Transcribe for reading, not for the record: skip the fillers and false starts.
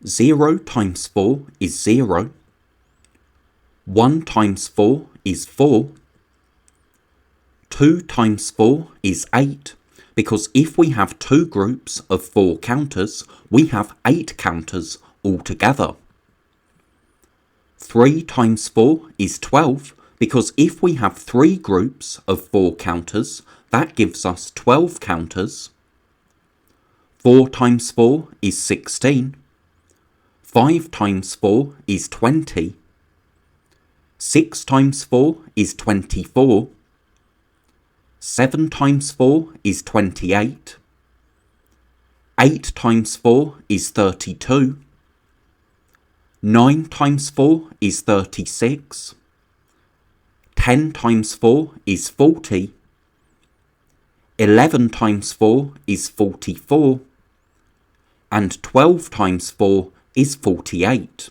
0 times 4 is 0. 1 times 4 is 4. 2 times 4 is 8, because if we have two groups of 4 counters, we have 8 counters altogether. 3 times 4 is 12, because if we have 3 groups of 4 counters, that gives us 12 counters. 4 times 4 is 16. 5 times 4 is 20. 6 times 4 is 24. 7 times 4 is 28. 8 times 4 is 32. 9 times 4 is 36. 10 times 4 is 40. 11 times 4 is 44. And 12 times 4 is 48.